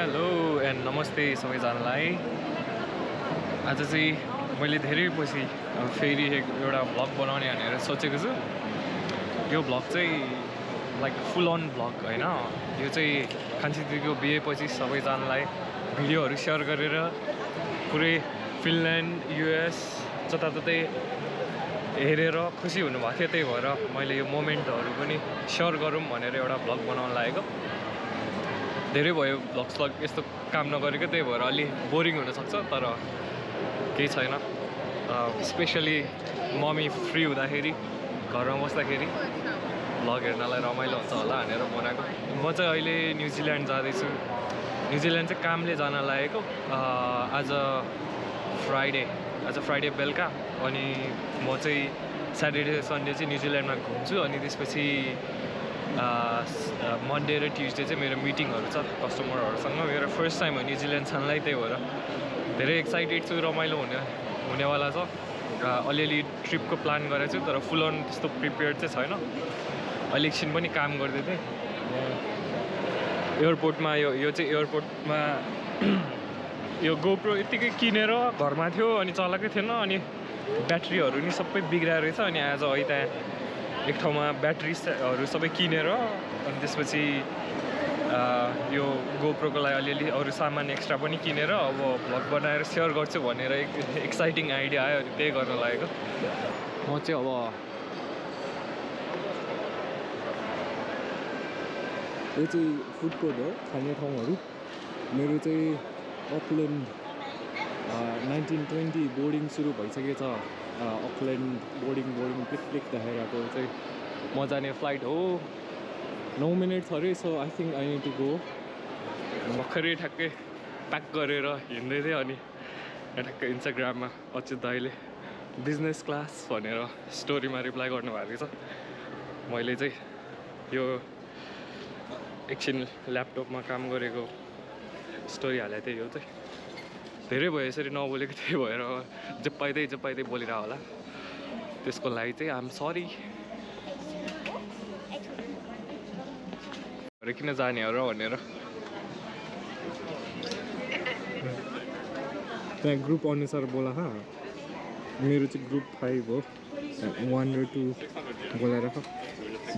Hello and नमस्ते सबैजनालाई। आज चाहिँ मैले धेरै पछि फेरि एउटा भ्लग बनाउने भनेर सोचेको छु। यो भ्लग चाहिँ लाइक फुल अन भ्लग होइन, यो चाहिँ कान्छी दिदीको बिहेपछि सबैजनालाई भिडियोहरू सेयर गरेर पुरै फिनल्यान्ड युएस जताततै हेरेर खुसी हुनुभएको थियो। त्यही भएर मैले यो मोमेन्टहरू पनि सेयर गरौँ भनेर एउटा भ्लग बनाउन लागेको। धेरै भयो भ्लग्स यस्तो काम नगरेको, त्यही भएर अलि बोरिङ हुनसक्छ, तर केही छैन। स्पेसली मम्मी फ्री हुँदाखेरि घरमा बस्दाखेरि भ्लग हेर्नलाई रमाइलो हुन्छ होला भनेर बनाएको। म चाहिँ अहिले न्युजिल्यान्ड जाँदैछु। न्युजिल्यान्ड चाहिँ कामले जान लागेको। आज फ्राइडे बेलुका, अनि म चाहिँ स्याटरडे सन्डे चाहिँ न्युजिल्यान्डमा घुम्छु। अनि त्यसपछि मन्डे र ट्युसडे चाहिँ मेरो मिटिङहरू छ कस्टमरहरूसँग। मेरो फर्स्ट टाइम हो न्युजिल्यान्ड छानलाई, त्यही भएर धेरै एक्साइटेड छु। रमाइलो हुनेवाला छ। अलिअलि ट्रिपको प्लान गरेको छु, तर फुल अन त्यस्तो प्रिपेयर्ड चाहिँ छैन। अहिले एकछिन पनि काम गर्दै थिएँ एयरपोर्टमा। यो चाहिँ एयरपोर्टमा यो गोप्रो यत्तिकै किनेर घरमा थियो, अनि चलाएकै थिएन, अनि ब्याट्रीहरू नि सबै बिग्रिएर रहेछ। अनि आज है त्यहाँ एक ठाउँमा ब्याट्रीहरू सबै किनेर, अनि त्यसपछि यो गोप्रोको लागि अलिअलि अरू सामान एक्स्ट्रा पनि किनेर अब भ्लग बनाएर सेयर गर्छु भनेर एक्साइटिङ आइडिया आयो, अनि त्यही गर्न लागेको। म चाहिँ अब यो चाहिँ फुड कोर्ट हो, खाने ठाउँहरू। मेरो चाहिँ अकल्यान्ड 1920 बोर्डिङ सुरु भइसकेको छ। अकल्यान्ड बोर्डिङ क्लिक देखाइरहेको चाहिँ म जाने फ्लाइट हो 9 मिनट्स अरे। So I think I need to go. भर्खरै ठ्याक्कै प्याक गरेर हिँड्दै थिएँ, अनि ठ्याक्कै इन्स्टाग्राममा अच्युत दाइले बिजनेस क्लास भनेर स्टोरीमा रिप्लाई गर्नुभएको छ। मैले चाहिँ यो एकछिन ल्यापटपमा काम गरेको स्टोरी हालेको थिएँ। यो चाहिँ धेरै भयो यसरी नबोलेको, त्यही भएर जप्पाइदै बोलिरह होला। त्यसको लागि चाहिँ आम सरी। किन जाने हो र भनेर त्यहाँ ग्रुप अनुसार बोला। मेरो चाहिँ ग्रुप 5 हो, 1 र 2 बोलाएर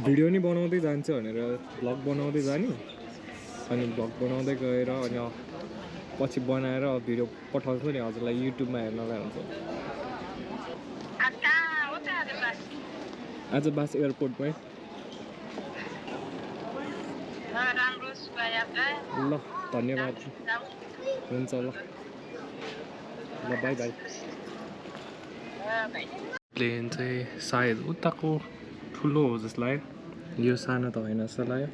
भिडियो नि बनाउँदै जान्छ भनेर भ्लग बनाउँदै जाने, अनि भ्लग बनाउँदै गएर अनि पछि बनाएर भिडियो पठाउँछु नि हजुरलाई युट्युबमा हेर्नलाई हुन्छ। आज बास एयरपोर्टमै। ल धन्यवाद, हुन्छ ल बाई बाई। प्लेन चाहिँ सायद उताको ठुलो हो जस्तो लाग्यो, यो सानो त होइन जस्तो लाग्यो।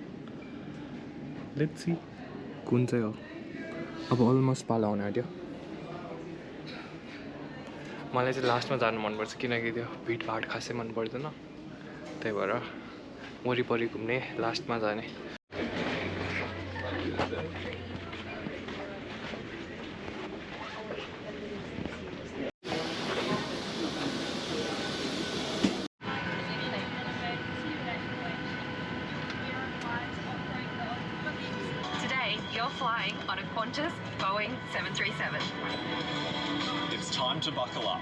लेट्स सी कुन चाहिँ हो। अब अलमोस्ट पाला आउनु आँट्यो। मलाई चाहिँ लास्टमा जानु मनपर्छ, किनकि त्यो भिडभाड खासै मन पर्दैन, त्यही भएर वरिपरि घुम्ने, लास्टमा जाने। You're flying on a Qantas Boeing 737. It's time to buckle up.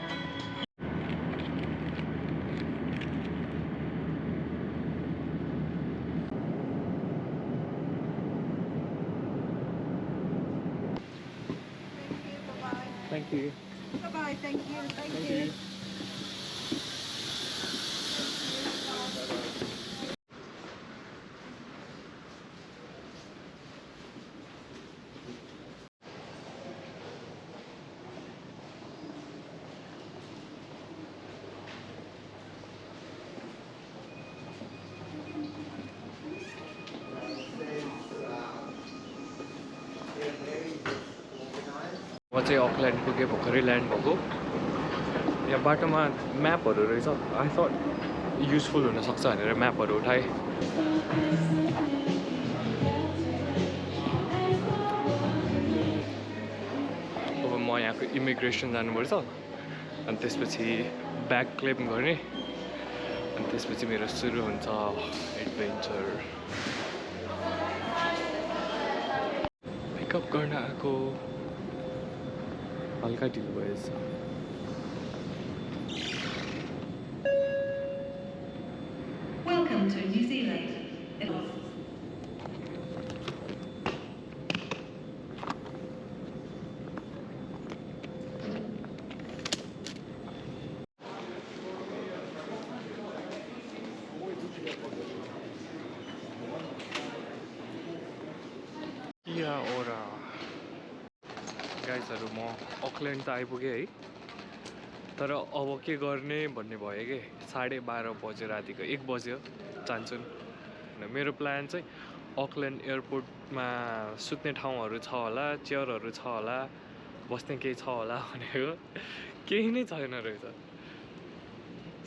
Thank you. Bye-bye, thank you. Thank you. म चाहिँ अकल्यान्ड पुगेँ, भर्खरै ल्यान्ड भएको। यहाँ बाटोमा म्यापहरू रहेछ, आई थट युजफुल हुनसक्छ भनेर म्यापहरू उठाएँ। अब म यहाँको इमिग्रेसन जानुपर्छ, अनि त्यसपछि ब्याग क्लेम गर्ने, अनि त्यसपछि मेरो सुरु हुन्छ एडभेन्चर। पिकअप गर्न आएको हल्का ढिलो भएछ Welcome to New Zealand. या ओरा गाइजहरू म अकल्यान्ड त आइपुगेँ है तर अब के गर्ने भन्ने भयो कि 12:30 बज्यो रातिको 1 बज्यो जान्छु मेरो प्लान चाहिँ अकल्यान्ड एयरपोर्टमा सुत्ने ठाउँहरू छ होला चेयरहरू छ होला बस्ने केही छ होला भनेको केही नै छैन रहेछ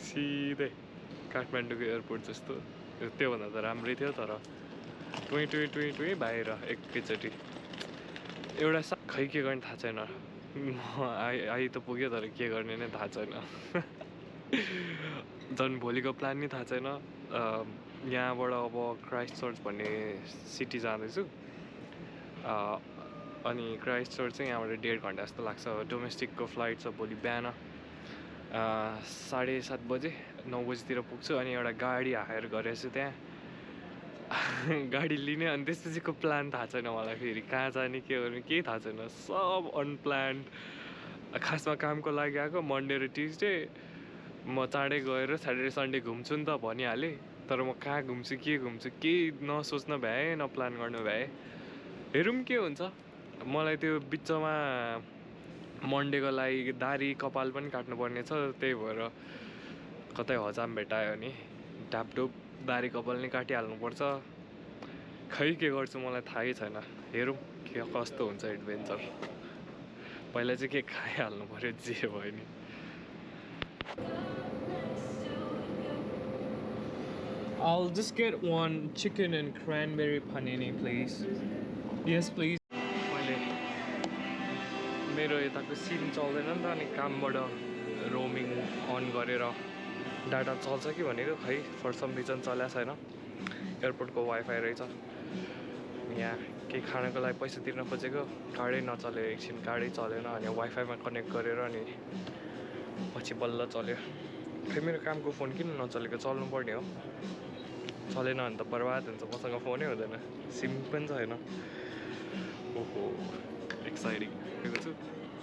सिधै काठमाडौँको एयरपोर्ट जस्तो त्योभन्दा त राम्रै थियो तर टुई बाहिर एकैचोटि एउटा खै के गर्ने थाहा छैन आइ त पुग्यो तर के गर्ने नै थाहा छैन झन् भोलिको प्लान नै थाहा छैन यहाँबाट अब क्राइस्ट चर्च भन्ने सिटी जाँदैछु अनि क्राइस्ट चर्च चाहिँ यहाँबाट 1.5 घन्टा जस्तो लाग्छ डोमेस्टिकको फ्लाइट छ भोलि बिहान 7:30 बजे 9 बजीतिर पुग्छु अनि एउटा गाडी हायर गरेको छु त्यहाँ गाडी लिने अनि त्यसपछिको प्लान थाहा छैन मलाई फेरि कहाँ जाने के गर्ने केही थाहा छैन सब अनप्लान्ड खासमा कामको लागि आएको मन्डे र ट्युजडे म चाँडै गएर स्याटरडे सन्डे घुम्छु नि त भनिहालेँ तर म कहाँ घुम्छु केही नसोच्न भ्याएँ न प्लान गर्नु भ्याएँ हेरौँ के हुन्छ मलाई त्यो बिचमा मन्डेको लागि दारी कपाल पनि काट्नुपर्ने छ त्यही भएर कतै हजाम भेटायो भने ढापढुप दारी कपाल नै काटिहाल्नुपर्छ खै के गर्छु मलाई थाहै छैन हेरौँ के कस्तो हुन्छ एडभेन्चर पहिला चाहिँ के खाइहाल्नु पऱ्यो जे भयो नि I'll just get one chicken and cranberry panini please. Yes please. मैले मेरो यताको सिम चल्दैन नि त अनि कामबाट रोमिङ अन गरेर डाटा चल्छ कि भनेको खै फर सम रिजन चलेको छैन एयरपोर्टको वाइफाई रहेछ यहाँ केही खानको लागि पैसा तिर्न खोजेको कार्डै नचल्यो एकछिन कार्डै चलेन अनि वाइफाईमा कनेक्ट गरेर अनि पछि बल्ल चल्यो खै मेरो कामको फोन किन नचलेको चल्नु पर्ने हो चलेन भने त बर्बाद हुन्छ मसँग फोनै हुँदैन सिम पनि छैन ओहो एक्साइटिङ देखेको छु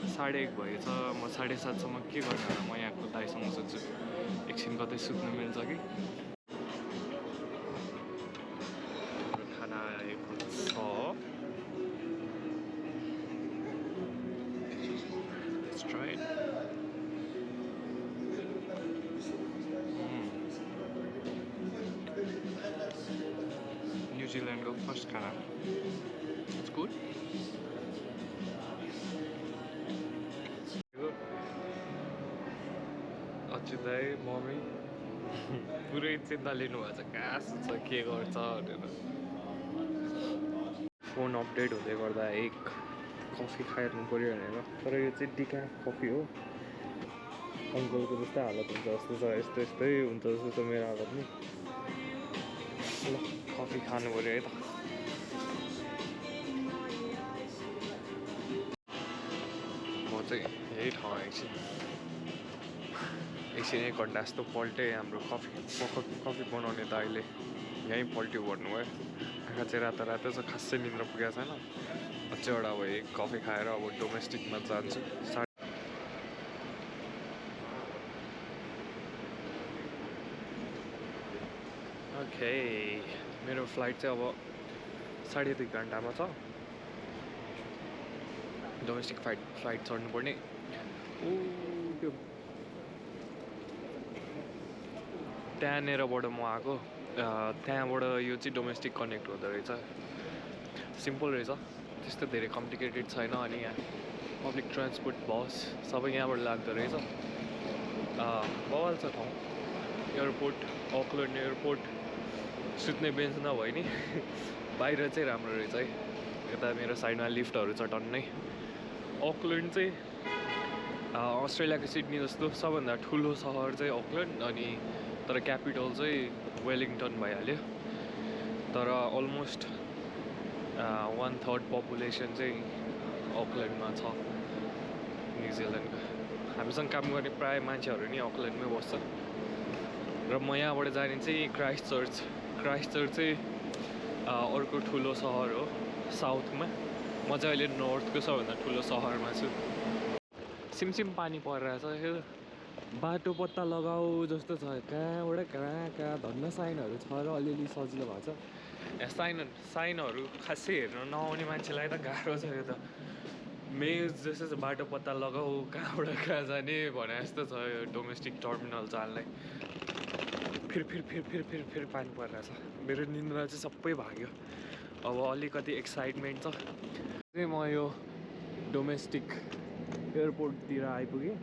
1:30 भएछ म 7:30 सम्म के गर्ने होला म यहाँको दाइसँग सोध्छु एकछिन कतै सुत्नु मिल्छ कि खाना आएको छ Let's try it. New Zealand go first खाना It's good. अच्युत दाइ मम्मी पुरै चिन्ता लिनुभएको छ कहाँ सुत्छ के गर्छ भनेर फोन अपडेट हुँदै गर्दा एक कफी खाइरहनु पऱ्यो भनेर तर यो चाहिँ डिका कफी हो अङ्कलको जस्तै हालत हुन्छ जस्तो छ यस्तै हुन्छ जस्तो छ मेरो हालत नि ल कफी खानु पऱ्यो है त म चाहिँ यही ठाउँ एकछिन 1 घन्टा जस्तो पल्टेँ हाम्रो कफी बनाउने त अहिले यहीँ पल्ट्यो भन्नुभयो आँखा चाहिँ रातो छ खासै निन्द्रा पुगेको छैन अझैबाट अब एक कफी खाएर अब डोमेस्टिकमा जान्छु ओके मेरो फ्लाइट चाहिँ अब 2.5 घन्टामा छ डोमेस्टिक फ्लाइट चढ्नु पर्ने त्यो त्यहाँनिरबाट म आएको त्यहाँबाट यो चाहिँ डोमेस्टिक कनेक्ट हुँदो रहेछ सिम्पल रहेछ त्यस्तो धेरै कम्प्लिकेटेड छैन अनि यहाँ पब्लिक ट्रान्सपोर्ट बस सबै यहाँबाट लाग्दो रहेछ बवाल छ ठाउँ एयरपोर्ट अकल्यान्ड एयरपोर्ट सुत्ने बेन्च नभए नि बाहिर चाहिँ राम्रो रहेछ है यता मेरो साइडमा लिफ्टहरू छ टन्नै अकल्यान्ड चाहिँ अस्ट्रेलियाको सिडनी जस्तो सबभन्दा ठुलो सहर चाहिँ अकल्यान्ड अनि तर क्यापिटल चाहिँ वेलिङटन भइहाल्यो तर अलमोस्ट 1/3 पपुलेसन चाहिँ अकल्यान्डमा छ न्युजिल्यान्डको हामीसँग काम गर्ने प्रायः मान्छेहरू नि अकल्यान्डमै बस्छ र म यहाँबाट जाने चाहिँ क्राइस्ट चर्च चाहिँ अर्को ठुलो सहर हो साउथमा म चाहिँ अहिले नर्थको सबभन्दा ठुलो सहरमा छु सिमसिम पानी परिरहेछ यो बाटो पत्ता लगाऊ जस्तो छ कहाँबाट कहाँ धन्न साइनहरू छ र अलिअलि सजिलो भएको छ यहाँ साइनहरू खासै हेर्न नआउने मान्छेलाई त गाह्रो छ यो त मेज जस्तो छ बाटो पत्ता लगाऊ कहाँबाट कहाँ जाने भने जस्तो छ यो डोमेस्टिक टर्मिनल जानलाई फेरि पानी परिरहेछ मेरो निन्द्रा चाहिँ सबै भाग्यो अब अलिकति एक्साइटमेन्ट छ म यो डोमेस्टिक एयरपोर्टतिर आइपुगेँ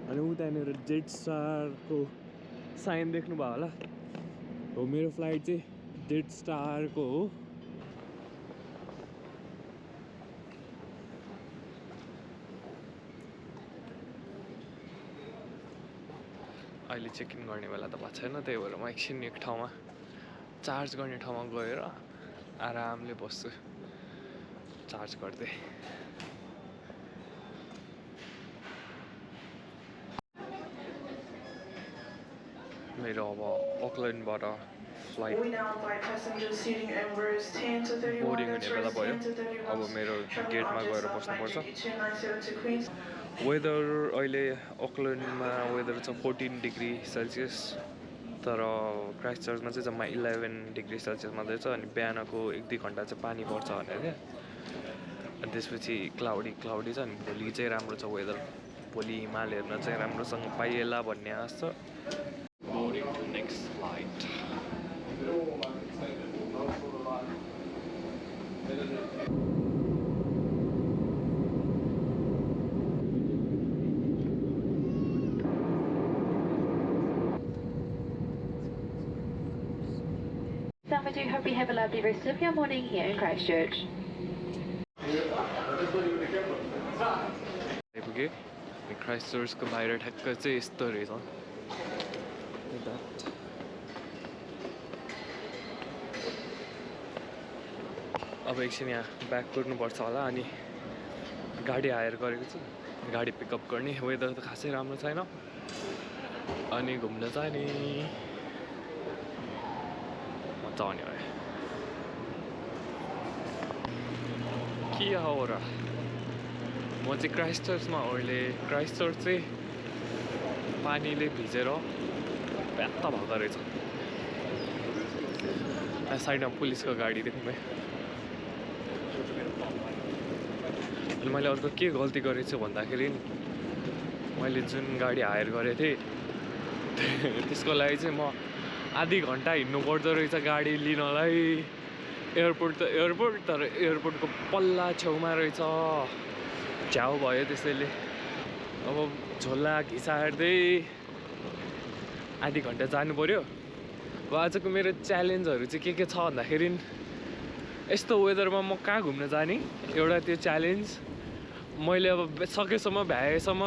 अनि उतानिर जेट स्टारको साइन देख्नुभयो होला हो मेरो फ्लाइट चाहिँ जेट स्टारको हो अहिले चेक इन गर्ने बेला त भएको छैन त्यही भएर म एकछिन एक ठाउँमा चार्ज गर्ने ठाउँमा गएर आरामले बस्छु चार्ज गर्दै मेरो अब अकल्यान्डबाट फ्लाइट बोर्डिङ हुने बेला भयो अब मेरो गेटमा गएर बस्नुपर्छ वेदर अहिले अकल्यान्डमा वेदर छ 14 डिग्री सेल्सियस तर क्राइस्ट चर्चमा चाहिँ जम्मा 11 डिग्री सेल्सियस मात्रै छ अनि बिहानको 1-2 घन्टा चाहिँ पानी पर्छ भनेर क्या अनि त्यसपछि क्लाउडी छ अनि भोलि चाहिँ राम्रो छ वेदर भोलि हिमाल हेर्न चाहिँ राम्रोसँग पाइएला भन्ने आश छ boarding to next flight I do hope you have a lovely rest of your morning here in Christchurch. आइपुगेँ क्राइस्ट चर्चको बाहिर ठ्याक्क चाहिँ यस्तो रहेछ अब एकछिन यहाँ ब्याक कुर्नुपर्छ होला अनि गाडी हायर गरेको छु गाडी पिकअप गर्ने वेदर त खासै राम्रो छैन अनि घुम्न जाने मजा आउने भयो के हो र म चाहिँ क्राइस्ट चर्चमा अहिले क्राइस्ट चर्च चाहिँ पानीले भिजेर प्यात्त भएको रहेछ साइडमा पुलिसको गाडी देख्नु अनि मैले अर्को के गल्ती गरेको छु भन्दाखेरि मैले जुन गाडी हायर गरेको थिएँ त्यसको लागि चाहिँ म आधी घन्टा हिँड्नु पर्दो रहेछ गाडी लिनलाई एयरपोर्ट त एयरपोर्ट तर एयरपोर्टको पल्ला छेउमा रहेछ झ्याउ भयो त्यसैले अब झोला घिसार्दै आधी घन्टा जानु पर्यो अब आजको मेरो च्यालेन्जहरू चाहिँ के छ भन्दाखेरि यस्तो वेदरमा म कहाँ घुम्न जाने एउटा त्यो च्यालेन्ज मैले अब सकेसम्म भ्याएसम्म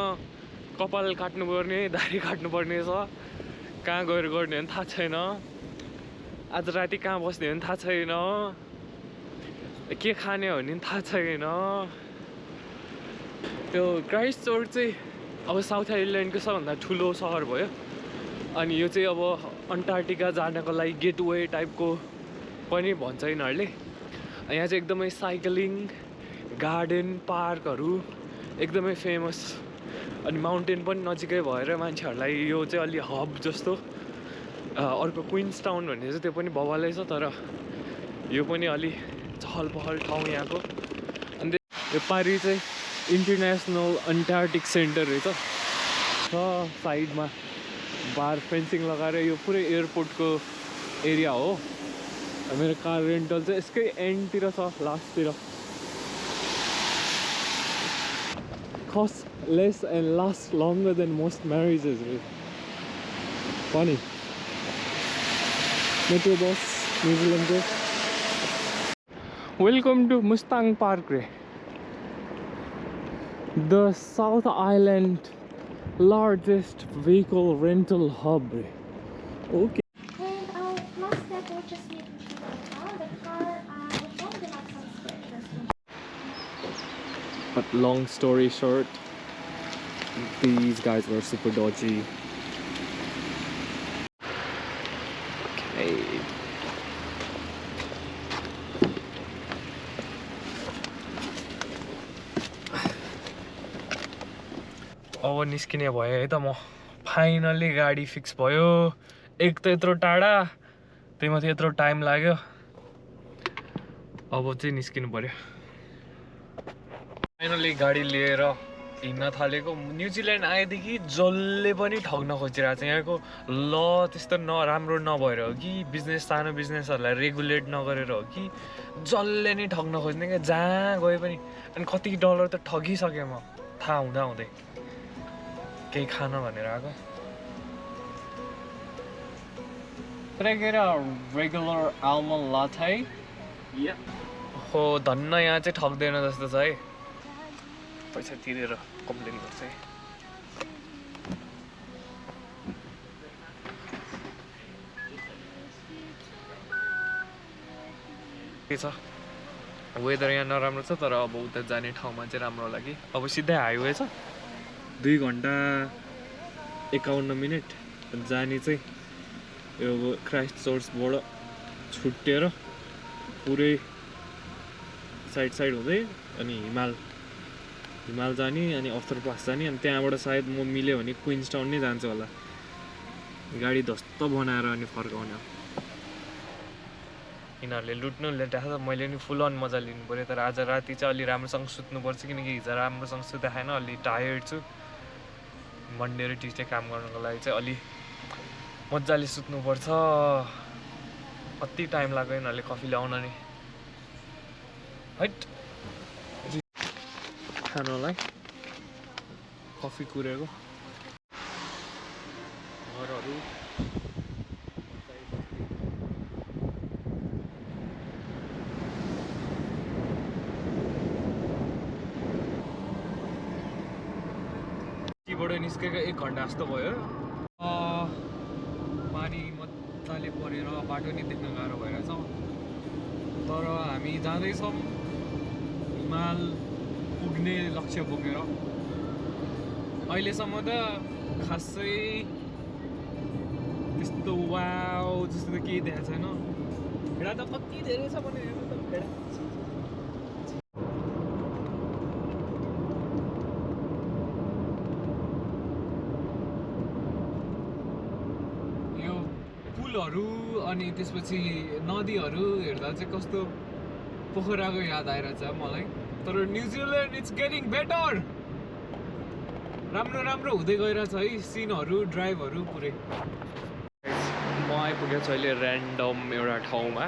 कपाल काट्नुपर्ने दाह्री काट्नुपर्ने छ कहाँ गएर गर्ने भने थाहा छैन आज राति कहाँ बस्ने भने थाहा छैन के खाने भने थाहा छैन त्यो क्राइस्ट चर्च चाहिँ अब साउथ आइल्यान्डको सबभन्दा ठुलो सहर भयो अनि यो चाहिँ अब अन्टार्क्टिका जानको लागि गेटवे टाइपको पनि भन्छ यिनीहरूले यहाँ चाहिँ एकदमै साइक्लिङ गार्डन पार्कहरू एकदमै फेमस अनि माउन्टेन पनि नजिकै भएर मान्छेहरूलाई यो चाहिँ अलि हब जस्तो अर्को क्विन्स टाउन भन्ने चाहिँ त्यो पनि बवालै छ तर यो पनि अलि चहल पहल ठाउँ यहाँको अनि यो पारि चाहिँ इन्टरनेसनल अन्टार्क्टिक सेन्टर रहेछ छ साइडमा बार फेन्सिङ लगाएर यो पुरै एयरपोर्टको एरिया हो मेरो कार रेन्टल चाहिँ यसकै एन्डतिर छ लास्टतिर cost less and last longer than most marriages. Funny. Metro bus, New Zealand. Welcome to Mustang Park. The South Island largest vehicle rental hub. Okay. And last step, we'll just making sure the car, which one would you like some space? But long story short, these guys were super dodgy. Okay. अब निस्किने भयो है त म finally गाडी fix भयो एक त यत्रो टाढा त्यही माथि यत्रो टाइम लाग्यो अब चाहिँ निस्किनु पर्यो फाइनली गाडी लिएर हिँड्न थालेको न्युजिल्यान्ड आएदेखि जसले पनि ठग्न खोजिरहेको छ यहाँको ल त्यस्तो राम्रो नभएर हो कि सानो बिजनेसहरूलाई रेगुलेट नगरेर हो कि जसले नै ठग्न खोज्ने क्या जहाँ गए पनि अनि कति डलर त ठगिसकेँ म थाहा हुँदै केही खान भनेर आएको Can I get a regular almond latte? Yeah. हो धन्न यहाँ चाहिँ ठग्दैन जस्तो छ है पैसा तिरेर कम्प्लेन गर्छ है के छ वेदर यहाँ नराम्रो छ तर अब उता जाने ठाउँमा चाहिँ राम्रो होला कि अब सिधै हाइवे छ 2 घन्टा 51 मिनट जाने चाहिँ यो क्राइस्ट चर्चबाट छुट्टेर पुरै साइड हुँदै अनि हिमाल जाने अनि अफ्टर पास जाने अनि त्यहाँबाट सायद म मिल्यो भने क्विन्सटाउन नै जान्छ होला गाडी ध्वस्त बनाएर अनि फर्काउने यिनीहरूले लुट्नु लेटाएको छ मैले नि फुल अन मजा लिनु पऱ्यो तर आज राति चाहिँ अलि राम्रोसँग सुत्नुपर्छ किनकि हिजो राम्रोसँग सुत्दा खाएन अलि टायर्ड छु मन्डे र ट्युसडे काम गर्नको लागि चाहिँ अलि मजाले सुत्नुपर्छ कति टाइम लाग्यो यिनीहरूले कफी ल्याउन नि हैट खानलाई कफी कुरेको घरहरू बाट निस्केको 1 घन्टा जस्तो भयो पानी मजाले परेर बाटो नि देख्न गाह्रो भइरहेछ तर हामी जाँदैछौँ हिमाल पुग्ने लक्ष्य बोकेर अहिलेसम्म त खासै त्यस्तो वाउ जस्तो त केही देखाएको छैन भेडा त कति धेरै छ भने हेर्नु त भेडा अनि त्यसपछि नदीहरू हेर्दा चाहिँ कस्तो पोखराको याद आइरहेछ मलाई तर न्युजिल्यान्ड इट्स गेटिङ बेटर राम्रो हुँदै गइरहेछ है सिनहरू ड्राइभहरू पुरै म आइपुगेको छु अहिले ऱ्यान्डम एउटा ठाउँमा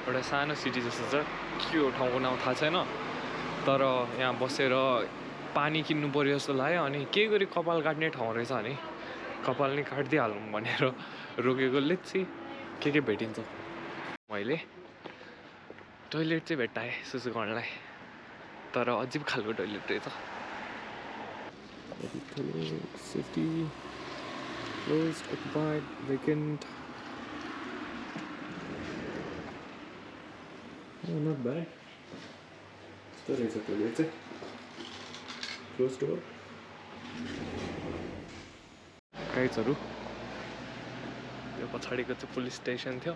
एउटा सानो सिटी जस्तो छ के हो ठाउँको नाम थाहा छैन तर यहाँ बसेर पानी किन्नु पर्यो जस्तो लाग्यो अनि के गरी कपाल काट्ने ठाउँ रहेछ भने कपाल नै काटिदिइहालौँ भनेर रोकेको लेट्सी के भेटिन्छ मैले टोइलेट चाहिँ भेट्टाएँ सुसु गर्नलाई तर अजिब खालको टोइलेट रहेछ city closed occupied vacant not bad यस्तो रहेछ टोइलेट चाहिँ क्लोज डोर गाइड्सहरू यो पछाडिको चाहिँ पुलिस स्टेसन थियो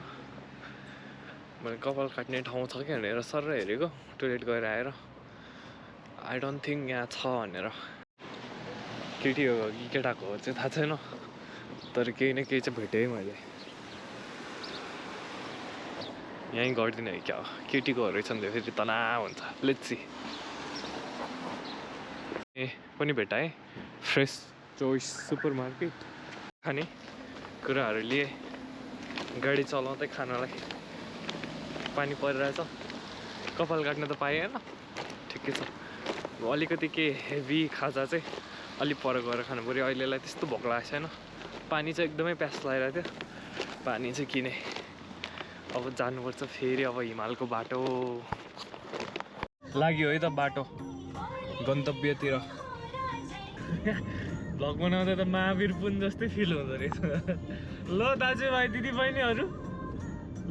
मैले कपाल काट्ने ठाउँ छ कि भनेर सर हेरेको टोइलेट गएर आएर आई डोन्ट थिङ्क यहाँ छ भनेर केटी हो कि केटाको हो चाहिँ थाहा छैन तर केही न केही चाहिँ भेटेँ मैले यहीँ गरिदिने है क्या हो केटीको रहेछ नि फेरि तनाव हुन्छ लेट्सी ए पनि भेटाएँ फ्रेस चोइस सुपर मार्केट खाने कुराहरू लिए गाडी चलाउँदै खानलाई पानी परिरहेछ कपाल काट्न त पाएन ठिकै छ अलिकति के हेभी खाजा चाहिँ अलिक पर गएर खानु पऱ्यो अहिलेलाई त्यस्तो भोक लागेको छैन पानी चाहिँ एकदमै प्यास लागिरहेको थियो पानी चाहिँ किने अब जानुपर्छ फेरि अब हिमालको बाटो लाग्यो है त बाटो गन्तव्यतिर भ्लग बनाउँदा त महावीर पुन जस्तै फिल हुँदो रहेछ ल दाजुभाइ दिदीबहिनीहरू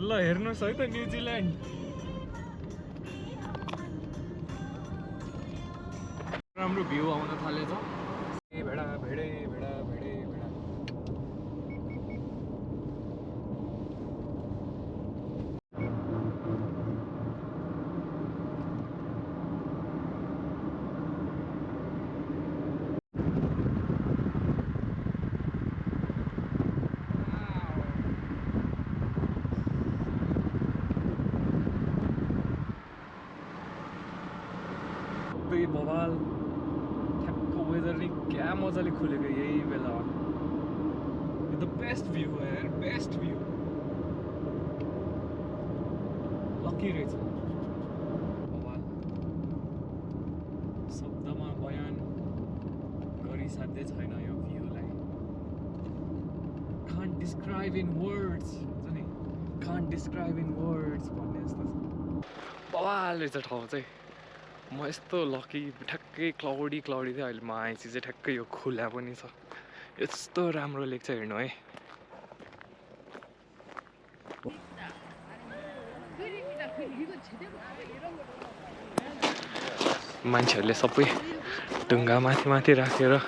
ल हेर्नुहोस् है त न्युजिल्यान्ड राम्रो भ्यू आउन थालेछ भेडा भेडे भेडा भेडे भेडा बवाल ठ्याक्क वेदर नि क्या मजाले खुलेको यही बेला द बेस्ट भ्यू हो यार बेस्ट भ्यू लकी रहेछ बवाल शब्दमा बयान गरिसाध्यै छैन यो भ्यूलाई कान्ट डिस्क्राइब इन वर्ड्स हुन्छ नि कान्ट डिस्क्राइब इन वर्ड्स भन्ने जस्तो बवाल रहेछ ठाउँ चाहिँ म यस्तो लकी ठ्याक्कै क्लाउडी थियो अहिले म आएपछि चाहिँ ठ्याक्कै यो खुला पनि छ यस्तो राम्रो लेक छ हेर्नु है मान्छेहरूले सबै ढुङ्गा माथि राखेर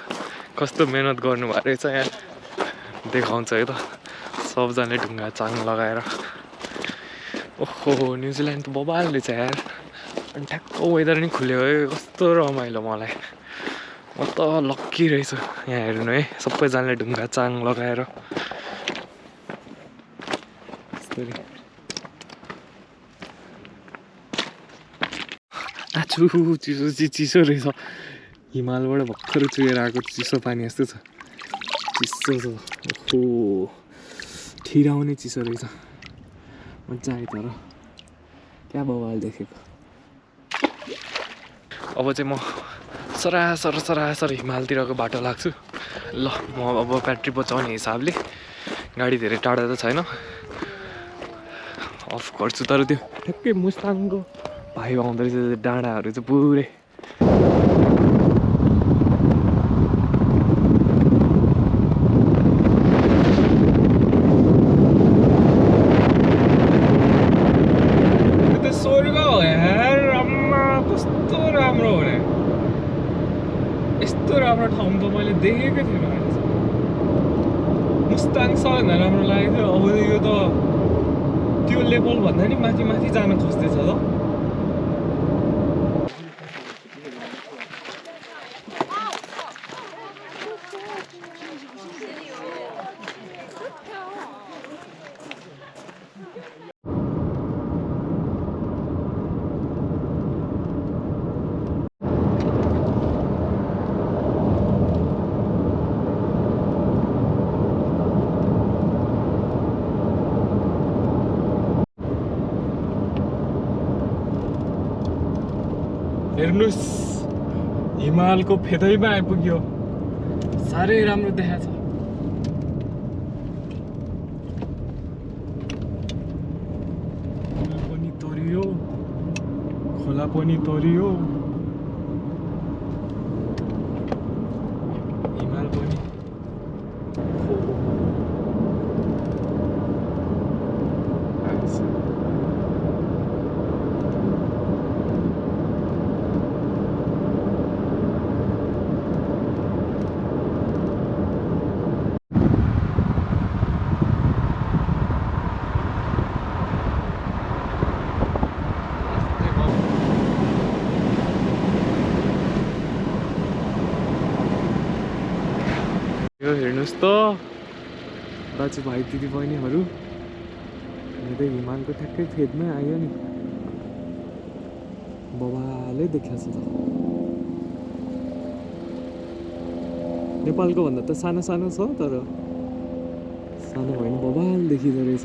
कस्तो मेहनत गर्नुभएको रहेछ यहाँ देखाउँछ है त सबजनाले ढुङ्गा चाङ लगाएर ओहो न्युजिल्यान्ड त बबाल रहेछ यार अनि ठ्याक्क वेदर नि खुल्यो है कस्तो रमाइलो मलाई म त लक्की रहेछु यहाँ हेर्नु है सबैजनाले ढुङ्गा चाङ लगाएर आछु चिसो रहेछ हिमालबाट भर्खर चुहेर आएको चिसो पानी जस्तो छ चिसो छ ओहो ठिराउने चिसो रहेछ मजा आयो तर क्या बवाल देखेको अब चाहिँ म सरासर हिमालतिरको बाटो लाग्छु ल म अब ब्याट्री बचाउने हिसाबले गाडी धेरै टाढा त छैन अफ गर्छु तर त्यो ठ्याक्कै मुस्ताङको भाइ आउँदो रहेछ डाँडाहरू चाहिँ पुरै स्वर्ग हो यार आम्मा कस्तो राम्रो हो रे यस्तो राम्रो ठाउँ त मैले देखेकै थिएन मुस्ताङ सबैभन्दा राम्रो लागेको थियो अब यो त त्यो लेभल भन्दा नि माथि जान खोज्दैछ त हेर्नुस् हिमालको फेदैमा आइपुग्यो साह्रै राम्रो देखाएको छ पनि तरियो खोला पनि तरियो हिमाल पनि यो हेर्नुस् त दाजुभाइ दिदीबहिनीहरू हेर्दै हिमालको ठ्याक्कै फेदमै आयो नि बबालै देखाएको छ त नेपालको भन्दा त सानो छ तर सानो भएन बबाल देखिँदो रहेछ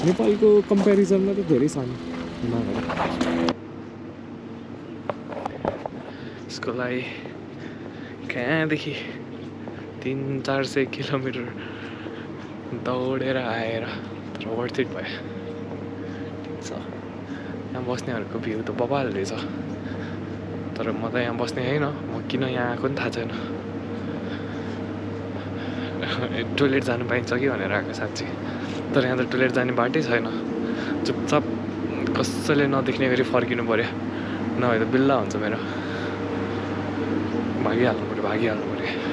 नेपालको कम्पेरिजनमा त धेरै सानो हिमालहरू यसको लागि कहाँदेखि 300-400 किलोमिटर दौडेर आएर तर वर्थ इट भयो ठिक छ यहाँ बस्नेहरूको भ्यू त बबाल रहेछ तर म त यहाँ बस्ने होइन म किन यहाँ आएको पनि थाहा छैन टोइलेट जानु पाइन्छ कि भनेर आएको साँच्ची तर यहाँ त टोइलेट जाने बाटै छैन चुपचाप कसैले नदेख्ने गरी फर्किनु पर्यो नभए त बिल्ला हुन्छ मेरो भागिहाल्नु पऱ्यो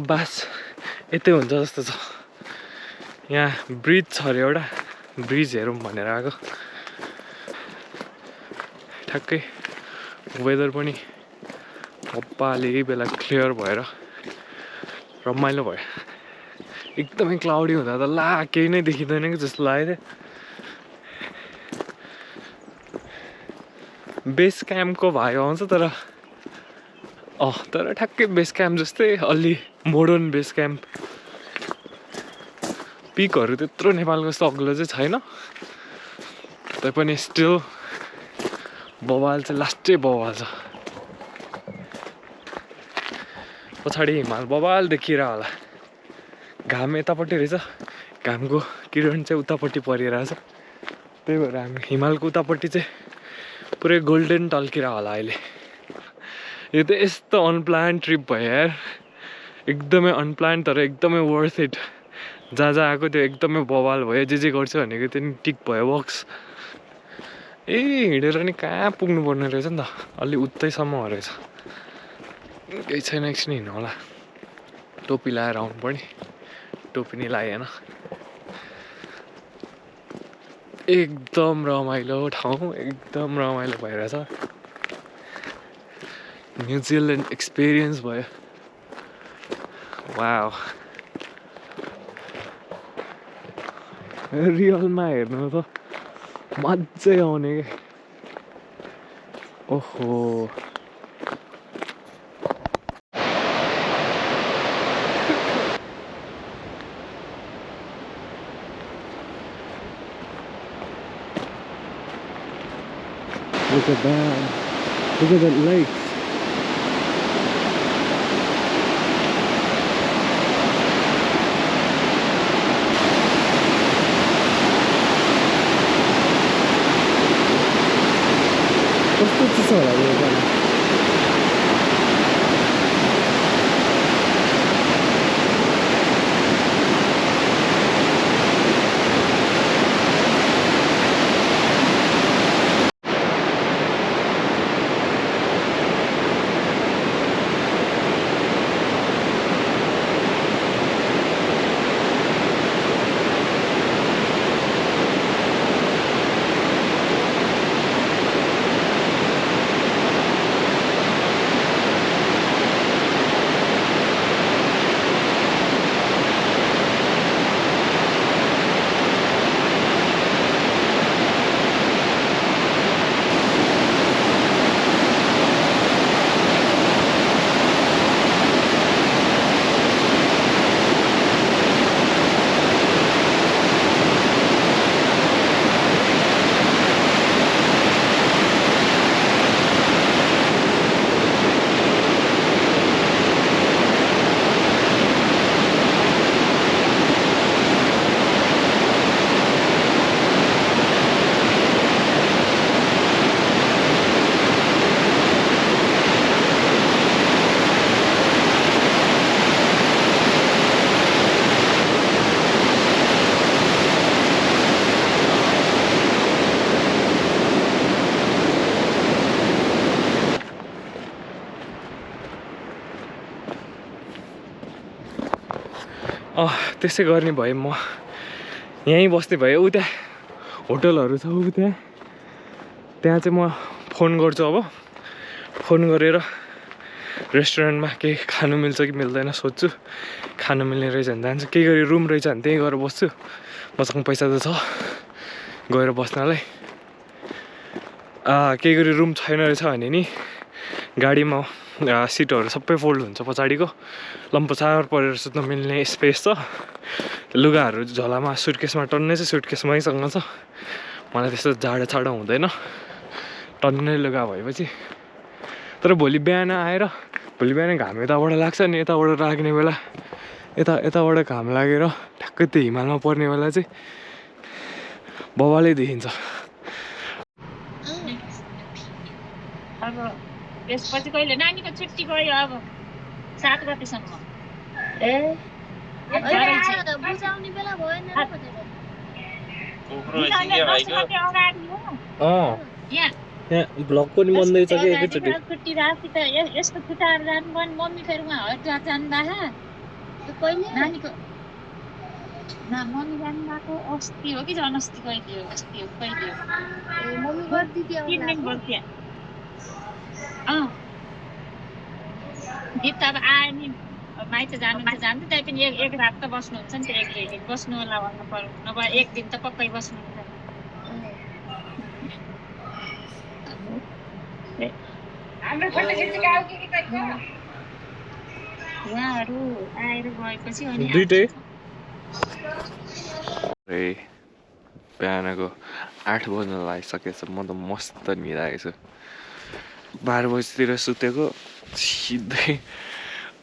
बास यतै हुन्छ जस्तो छ। यहाँ ब्रिज छ अरे एउटा, ब्रिज हेरौँ भनेर आएको। ठ्याक्कै वेदर पनि हप्पाले यही बेला क्लियर भएर रमाइलो भयो। एकदमै क्लाउडी हुँदा त ला केही नै देखिँदैन कि जस्तो लाग्यो। बेस क्याम्पको भाइ आउँछ तर ठ्याक्कै बेस क्याम्प जस्तै अलि मोडर्न बेस क्याम्प। पिकहरू त्यत्रो नेपालको जस्तो अग्लो चाहिँ छैन, तैपनि स्टिल बवाल चाहिँ लास्टै बवाल छ। पछाडि हिमाल बवाल देखिएर होला। घाम यतापट्टि रहेछ, घामको किरण चाहिँ उतापट्टि परिरहेछ। त्यही भएर हामी हिमालको उतापट्टि चाहिँ पुरै गोल्डन टल्किएर होला अहिले। यो त यस्तो अनप्लान ट्रिप भयो यार, एकदमै अनप्लान तर एकदमै वर्थ इट। जहाँ आएको त्यो एकदमै बवाल भयो। जे गर्छु भनेको त्यो नि टिक भयो, वर्क्स। हिँडेर नि कहाँ पुग्नु पर्ने रहेछ नि त, अलि उतैसम्म हो रहेछ। केही छैन, एकछिन हिँड्नु होला। टोपी लगाएर आउनु पर्ने, टोपी नि लागेन। एकदम रमाइलो ठाउँ, एकदम रमाइलो भइरहेछ। न्युजिल्यान्ड एक्सपिरियन्स भयो। वाउ, रियलमा हेर्नु त मजै आउने क्या। ओहो, look at that. Look at that lake. कस्तो चिसो होला यो जग्गा। त्यसै गर्ने भए म यहीँ बस्ने भए। उ त्यहाँ होटलहरू छ, उ त्यहाँ चाहिँ म फोन गर्छु। अब फोन गरेर रेस्टुरेन्टमा केही खानु मिल्छ कि मिल्दैन सोध्छु। खानु मिल्ने रहेछ भने जान्छु, केही गरी रुम रहेछ भने त्यहीँ गएर बस्छु। मसँग पैसा त छ गएर बस्नलाई। केही गरी रुम छैन रहेछ भने नि गाडीमा सिटहरू सबै फोल्ड हुन्छ पछाडिको, लम्पसार परेर सुत्न मिल्ने स्पेस छ। लुगाहरू झोलामा सुटकेसमा टन्नै चाहिँ सुटकेसमैसँग छ। मलाई त्यस्तो जाडो हुँदैन टन्नै लुगा भएपछि। तर भोलि बिहान घाम यताबाट लाग्छ नि, यताबाट लाग्ने बेला यताबाट घाम लागेर ठ्याक्कै त्यो हिमालमा पर्ने बेला चाहिँ बवालै देखिन्छ। अब त्यसपछि कहिले नानीको छुट्टी गयो अब 7 गतेसम्म बुझाउने बेला भएन र भनेर अगाडि हो यहाँ ब्लग पनि बन्दैछ कि एकैचोटि छुट्टी राखी त यस्तो खुट्टाहरू जानु पनि मम्मी फेरि उहाँ हरिद्वार जानुभएको कहिले नानीको मम्मी जानुभएको अस्ति हो कि जनअस्ति कहिले हो अस्ति हो कहिले हो मम्मी गर्दिथ्यो ट्रिटमेन्ट गर्थ्यो गीत त अब आयो नि माइत जानु त्यही पनि एक रात त बस्नुहुन्छ नि त एक दिन बस्नु होला भन्नु पर्यो नभए एक दिन त पक्कै बस्नुहुन्छ उहाँहरू आएर गएपछि अनि दुईटै बिहानको 8 बज्न लागिसकेछ म त मस्त निदाएको छु 12 बजीतिर सुतेको सिधै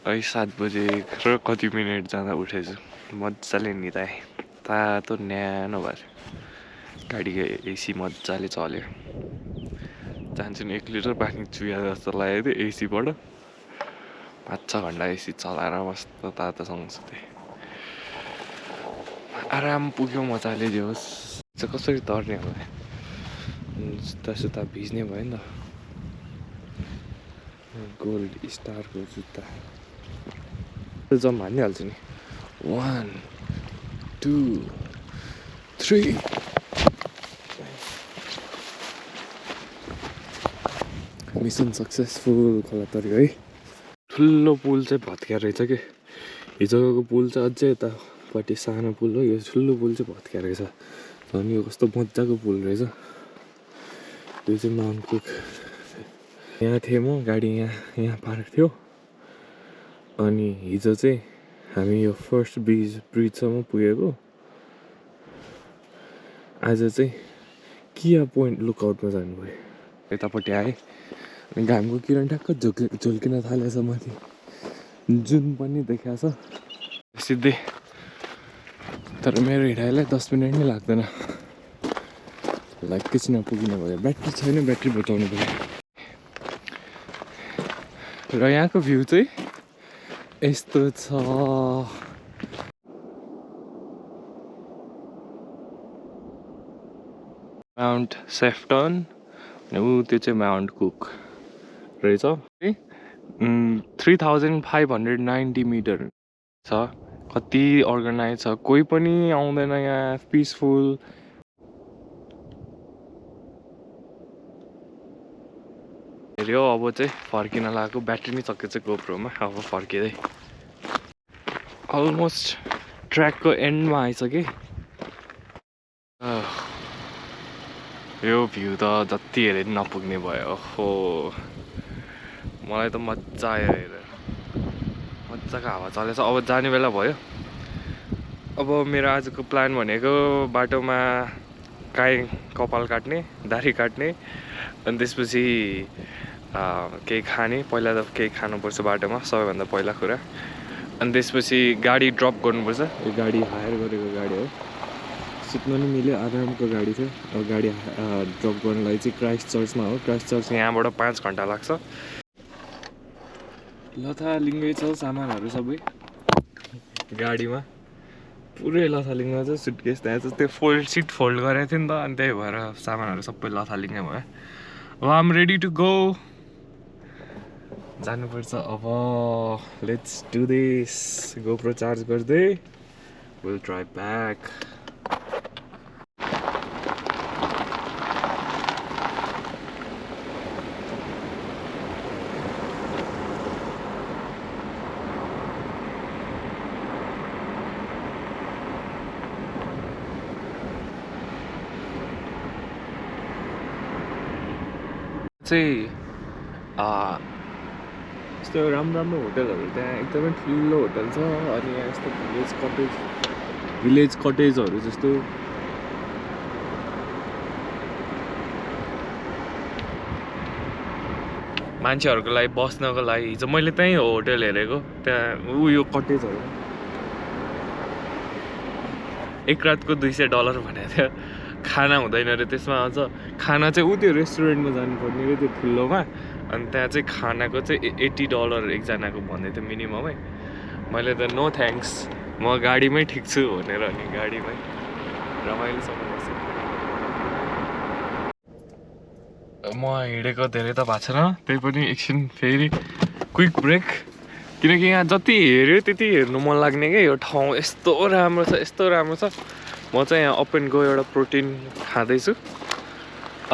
अहिले 7 बजे र कति मिनट जाँदा उठेछु मजाले निदाएँ तातो न्यानो भएर गाडीको एसी मजाले चल्यो जान्छु नि 1 लिटर पानी चुया जस्तो लाग्यो थियो एसीबाट 5-6 घन्टा एसी चलाएर मस्त तातोसँग सुतेँ आराम पुग्यो मजाले जे होस् चाहिँ कसरी तर्ने होला जुत्ता भिज्ने भयो नि त गोल्ड स्टारको जुत्ता जम्मा हानिहाल्छु नि 1 2 3 मिसन सक्सेसफुल खोला तर्यो है ठुलो पुल चाहिँ भत्किया रहेछ कि हिजोको पुल चाहिँ अझै यतापट्टि सानो पुल हो यो ठुलो पुल चाहिँ भत्किया रहेछ झन् यो कस्तो मजाको पुल रहेछ यो चाहिँ माउन्ट कुक यहाँ थिएँ म गाडी यहाँ पार्क थियो अनि हिजो चाहिँ हामी यो फर्स्ट ब्रिजसम्म पुगेको आज चाहिँ किया पोइन्ट लुकआउटमा जानुभयो यतापट्टि आएँ अनि घामको किरण ठ्याक्क झुल्किन थालेछ माथि जुन पनि देखाएको छ सिधै तर मेरो हिँडाइलाई 10 मिनट नै लाग्दैन एकैछिन पुगिनु भयो ब्याट्री छैन ब्याट्री बचाउनु पऱ्यो र यहाँको भ्यू चाहिँ यस्तो छ माउन्ट सेफ्टन ऊ त्यो चाहिँ माउन्ट कुक रहेछ 3590 मिटर छ कति अर्गनाइज छ कोही पनि आउँदैन यहाँ पिसफुल हेऱ्यो अब चाहिँ फर्किन लागेको ब्याट्री नै सकेछ गोप्रोमा अब फर्किँदै अलमोस्ट ट्र्याकको एन्डमा आइसकेँ यो भ्यू त जति हेरे पनि नपुग्ने भयो हो मलाई त मजा आयो हेरेर मजाको हावा चलेछ अब जाने बेला भयो अब मेरो आजको प्लान भनेको बाटोमा कपाल काट्ने दाह्री काट्ने अनि त्यसपछि केही खाने पहिला त केही खानुपर्छ बाटोमा सबैभन्दा पहिला कुरा अनि त्यसपछि गाडी ड्रप गर्नुपर्छ यो गाडी हायर गरेको गाडी हो सुत्नु नि मिल्यो आरामको गाडी थियो अब गाडी ड्रप गर्नलाई चाहिँ क्राइस्ट चर्चमा हो क्राइस्ट चर्च यहाँबाट 5 घन्टा लाग्छ लथालिङ्गै छ सामानहरू सबै गाडीमा पुरै लथालिङ्ग छ सुटकेस त्यहाँ चाहिँ त्यो सिट फोल्ड गरेको थियो नि त अनि त्यही भएर सामानहरू सबै लथालिङ्गै भयो अब आम रेडी टु गो जानुपर्छ अब let's do this GoPro charge गर्दै विल ड्राइभ ब्याक चाहिँ यस्तो राम्रो होटलहरू त्यहाँ एकदमै ठुलो होटल छ अनि यहाँ यस्तो भिलेज कटेजहरू जस्तो मान्छेहरूको लागि बस्नको लागि हिजो मैले त्यहीँ होटल हेरेको त्यहाँ उयो कटेजहरू एक रातको $200 भनेको थियो खाना हुँदैन रे त्यसमा अझ खाना चाहिँ ऊ त्यो रेस्टुरेन्टमा जानुपर्ने रे त्यो ठुलोमा अनि त्यहाँ चाहिँ खानाको चाहिँ $80 एकजनाको भन्दै थियो मिनिममै मैले त नो थ्याङ्क्स म गाडीमै ठिक छु भनेर अनि गाडीमै रमाइलोसँग बसेँ म हिँडेको धेरै त भएको छैन त्यही पनि एकछिन फेरि क्विक ब्रेक किनकि यहाँ जति हेऱ्यो त्यति हेर्नु मन लाग्ने क्या यो ठाउँ यस्तो राम्रो छ यस्तो राम्रो छ म चाहिँ यहाँ अप एन्ड गो एउटा प्रोटिन खाँदैछु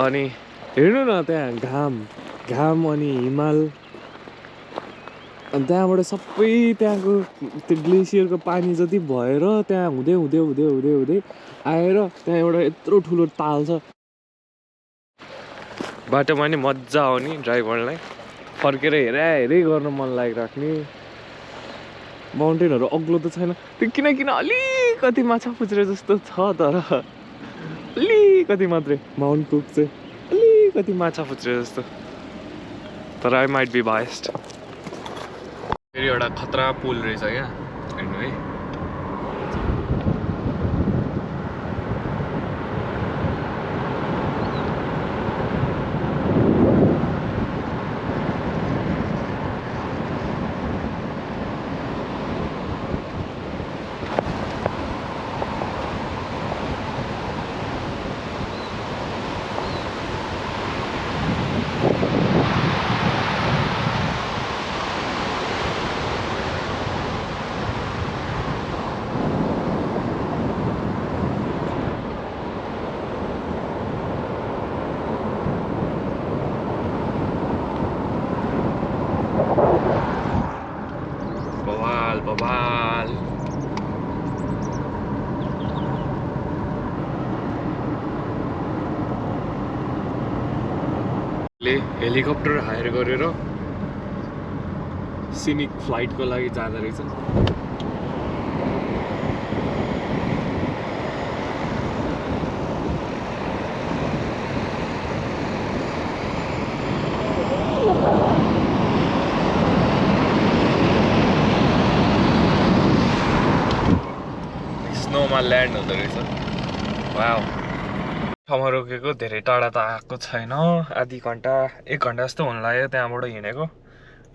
अनि हेर्नु न त्यहाँ घाम अनि हिमाल अनि त्यहाँबाट सबै त्यहाँको त्यो ग्लेसियरको पानी जति भएर त्यहाँ हुँदै हुँदै हुँदै हुँदै हुँदै आएर त्यहाँ एउटा यत्रो ठुलो ताल छ बाटोमा नि मजा आउने ड्राइभरलाई फर्केर हेरै गर्न मन लागिराख्ने माउन्टेनहरू अग्लो त छैन त्यो किन अलिकति माछा पुछ्रे जस्तो छ तर अलिकति मात्रै माउन्ट कुक चाहिँ अलिकति माछा पुछ्रे जस्तो तर आई माइट बी बायस्ड फेरि एउटा खतरा पुल रहेछ क्या हेर्नु है बवाल हेलिकप्टर हायर गरेर सिनिक फ्लाइटको लागि जाँदो रहेछ स्नोमा ल्यान्ड हुँदो रहेछ वाउ ठाउँमा रोकेको धेरै टाढा त आएको छैन आधी घन्टा 1 घन्टा जस्तो हुन लाग्यो त्यहाँबाट हिँडेको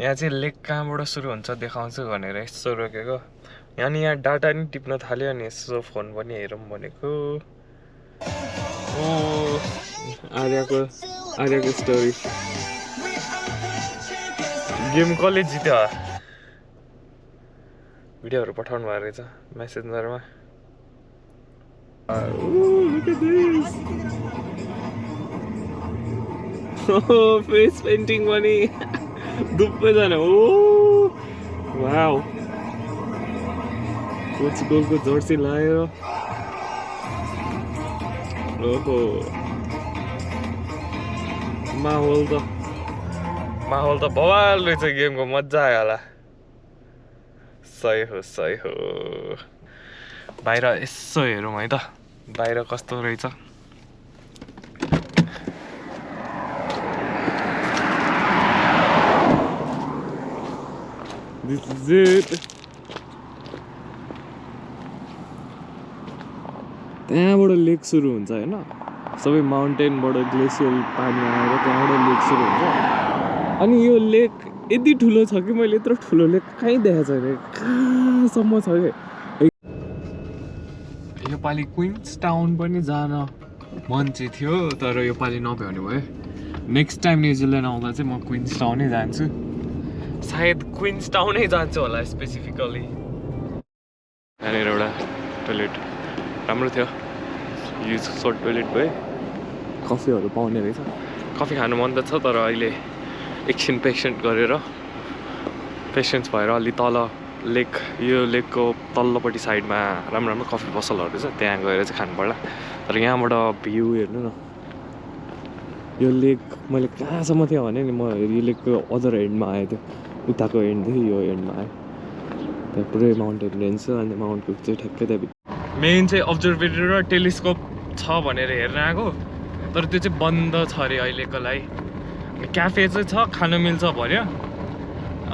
यहाँ चाहिँ लेक कहाँबाट सुरु हुन्छ देखाउँछु भनेर यसो रोकेको यहाँ डाटा नि टिप्न थाल्यो अनि यसो फोन पनि हेरौँ भनेको ओ आर्यको स्टोरी गेम कसले जित्यो भिडियोहरू पठाउनु भएको रहेछ मेसेन्जरमा look at this oh face painting पनि दुबै जना ओ वाउ पोर्चुगलको जर्सी लाएर ओहो माहौल त बवाल रहेछ गेमको मजा आयो होला सही हो बाहिर यसो हेरौँ है त बाहिर कस्तो रहेछ This is it. त्यहाँबाट लेक सुरु हुन्छ होइन सबै माउन्टेनबाट ग्लेसियर पानी आएर त्यहाँबाट लेक सुरु हुन्छ अनि यो लेक यति ठुलो छ कि मैले यत्रो ठुलो लेक कहीँ देखाएको छैन कहाँसम्म छ कि योपालि क्विन्स टाउन पनि जान मन चाहिँ थियो तर योपालि नभ्याउने भयो नेक्स्ट टाइम न्युजिल्यान्ड आउँदा चाहिँ म क्विन्स टाउनै जान्छु सायद क्विन्स टाउनै जान्छु होला स्पेसिफिकली यहाँनिर एउटा टोइलेट राम्रो थियो युज सर्ट टोइलेट भयो कफीहरू पाउने रहेछ कफी खानु मन त छ तर अहिले एकछिन पेसेन्स भएर अलि तल लेक यो लेकको तल्लोपट्टि साइडमा राम्रो कफी पसलहरू छ त्यहाँ गएर चाहिँ खानु पर्ला तर यहाँबाट भ्यू हेर्नु न यो लेक मैले कहाँसम्म थियो भने नि म यो लेकको अदर एन्डमा आएको थियो उताको एन्डदेखि यो एन्डमा आयो त्यहाँ पुरै माउन्टेन रेन्ज छ अनि माउन्ट कुक चाहिँ ठ्याक्कै त्यहाँ मेन चाहिँ अब्जर्भेटरी र टेलिस्कोप छ भनेर हेर्न आएको तर त्यो चाहिँ बन्द छ अरे अहिलेको लागि क्याफे चाहिँ छ खानु मिल्छ भन्यो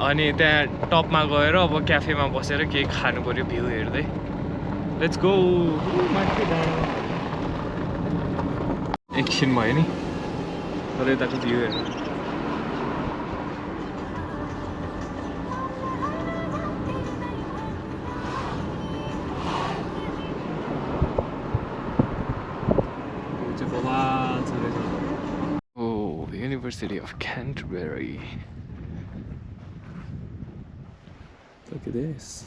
अनि त्यहाँ टपमा गएर अब क्याफेमा बसेर केही खानु पर्यो भ्यू हेर्दै लेट्स गो एकछिन भयो नि तर यताको भ्यू हेर्नु चाहिँ बवाल छ रहेछ Oh, University of Canterbury. Look at this.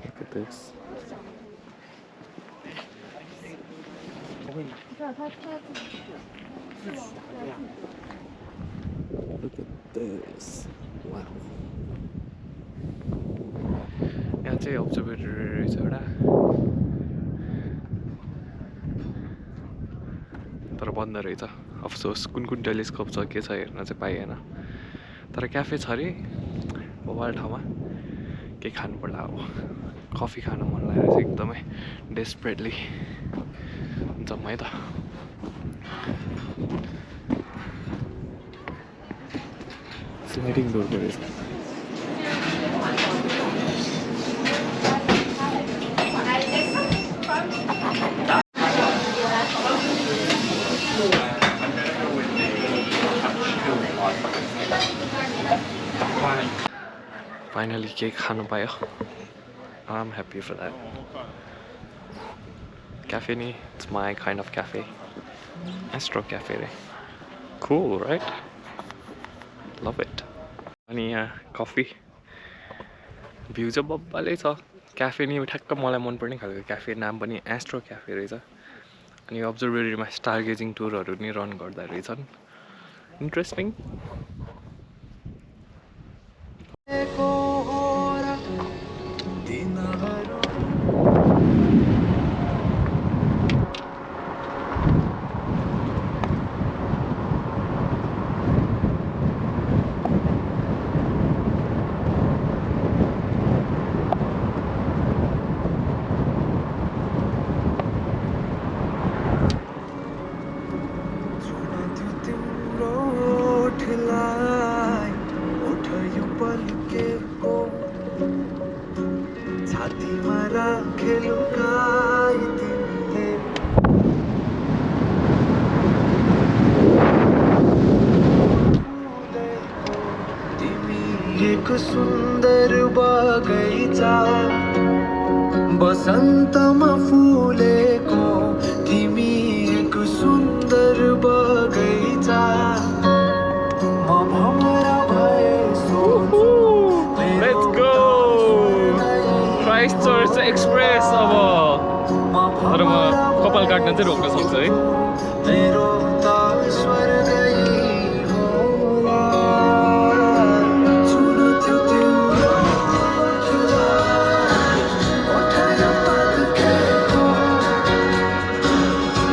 Look at this. Look at this. Wow. यहाँ चाहिँ अब्जर्भेटरी रहेछ एउटा तर बन्द रहेछ अफसोस कुन कुन टेलिस्कोप छ के छ हेर्न चाहिँ पाइएन तर क्याफे छ अरे बवाल ठाउँमा के खानु पर्ला अब कफी खानु मन लागेको छ एकदमै डेस्परेटली जाउँ है त स्लाइडिङ डोरको रहेछ फाइनली केक खानु पायो I am happy for that cafe नि it's my kind of cafe Astro cafe रे कुल राइट लभ इट अनि यहाँ कफी भ्यू चाहिँ बब्बालै छ क्याफे नि ठ्याक्क मलाई मनपर्ने खालको क्याफे नाम पनि एस्ट्रो क्याफे रहेछ अनि अब्जर्भेटरीमा स्टार गेजिङ टुरहरू नि रन गर्दा रहेछन् इन्ट्रेस्टिङ एक सुन्दर बगैँचा बसन्तमा फुलेको तिमी एक सुन्दर बगैँचा म भमरा भए सोच्छु लेट्स गो क्राइस्टचर्च एक्सप्रेस अब तर म कपाल काट्न चाहिँ रोक्न सक्छु है मेरो त स्वर्गै होला सुन त्यो तिम्रो ओठर पल्केको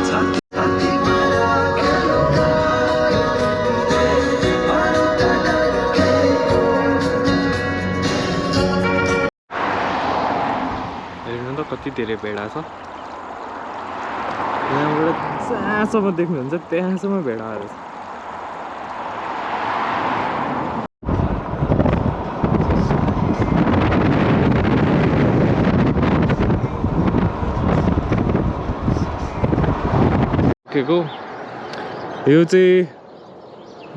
छातीमा राखेको हेर्नु त कति धेरै भेडा छ यहाँबाट जहाँसम्म देख्नुहुन्छ त्यहाँसम्म भेडाहरू छ यो चाहिँ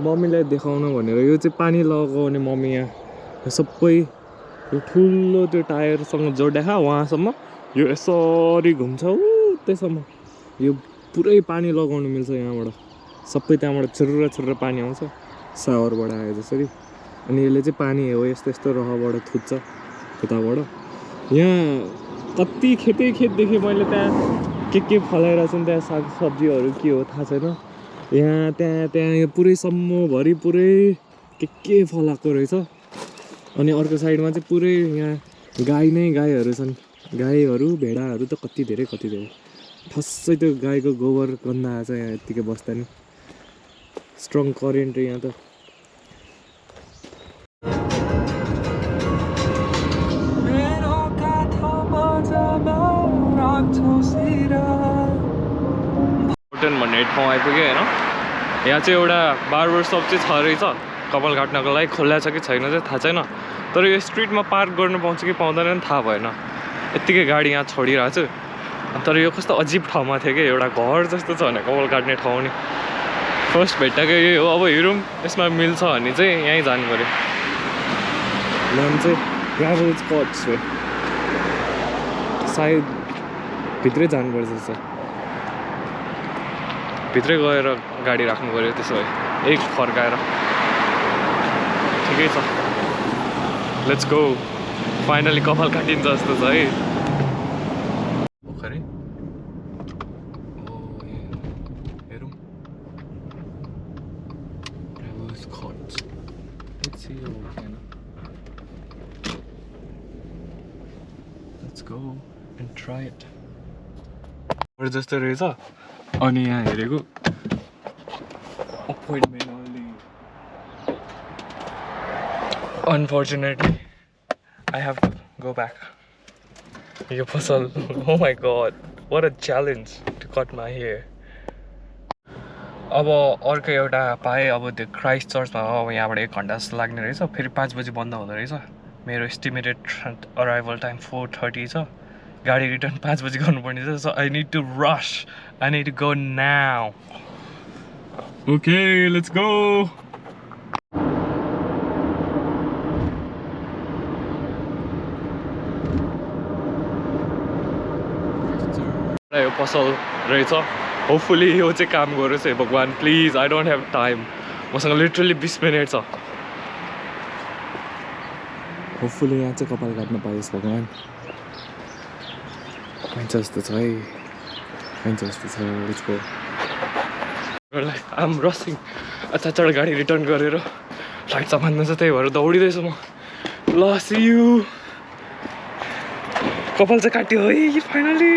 मम्मीलाई देखाउन भनेर यो चाहिँ पानी लगाउने मम्मी यहाँ सबै यो ठुलो त्यो टायरसँग जोड्या वहाँसम्म यो यसरी घुम्छ त्यसम्म यो पुरै पानी लगाउनु मिल्छ यहाँबाट सबै त्यहाँबाट छुर्र छुर्र पानी आउँछ सावरबाट आयो जसरी अनि यसले चाहिँ पानी हो यस्तो यस्तो रहबाट थुत्छ त्यताबाट यहाँ कति खेत देखेँ मैले त्यहाँ के फलाइरहेको छ त्यहाँ सागसब्जीहरू के हो थाहा छैन यहाँ त्यहाँ यो पुरै सम्मभरि पुरै के फलाएको रहेछ अनि अर्को साइडमा चाहिँ पुरै यहाँ गाईहरू छन् गाईहरू भेडाहरू त कति धेरै ठस्सै त्यो गाईको गोबर गन्ध आएछ यहाँ यत्तिकै बस्दा नि स्ट्रङ करेन्ट यहाँ त होटल भन्ने ठाउँ आइपुग्यो होइन यहाँ चाहिँ एउटा बार्बर सप चाहिँ छ रहेछ कपाल काट्नको लागि खुल्ला छ कि छैन चाहिँ थाहा छैन तर यो स्ट्रिटमा पार्क गर्नु पाउँछ कि पाउँदैन नि थाहा भएन यत्तिकै गाडी यहाँ छोडिरहेको छु तर यो कस्तो अजिब ठाउँमा थियो कि एउटा घर जस्तो छ भने कपाल काट्ने ठाउँ नि फर्स्ट भेट्टाको यही हो अब हेरौँ यसमा मिल्छ भने चाहिँ यहीँ जानु पऱ्यो नाम चाहिँ ग्राभल स्पट्स हो सायद भित्रै जानुपर्छ जस्तो भित्रै गएर गाडी राख्नु पऱ्यो त्यसो भए एक फर्काएर ठिकै छ लेट्स गो फाइनली कपाल काटिन्छ जस्तो छ है खरे हेरौँ Travelers Court. Let's see how we can. Let's go and try it. जस्तो रहेछ अनि यहाँ हेरेको appointment only. Unfortunately, I have to go back. यो पसल oh my god, what a challenge to cut my hair. अब अर्को एउटा पाएँ अब त्यो क्राइस्ट चर्चमा अब यहाँबाट 1 घन्टा जस्तो लाग्ने रहेछ फेरि 5 बजी बन्द हुँदो रहेछ मेरो एस्टिमेटेड अराइभल टाइम 4:30 छ गाडी रिटर्न 5 बजी गर्नुपर्ने छ so I need to rush I need to go now okay let's go यो पसल रहेछ होपफुली यो चाहिँ काम गरोस् है भगवान please I don't have time मसँग लिटरली 20 मिनट छ होपफुली यहाँ चाहिँ कपाल काट्न पाइयोस् भगवान पाइन्छ जस्तो छ है पाइन्छ जस्तो छ let's go I am rushing अचार गाडी रिटर्न गरेर फ्लाइट समात्नु छ त्यही भएर दौडिँदैछु म ल सी यू कपाल चाहिँ काट्यो है फाइनली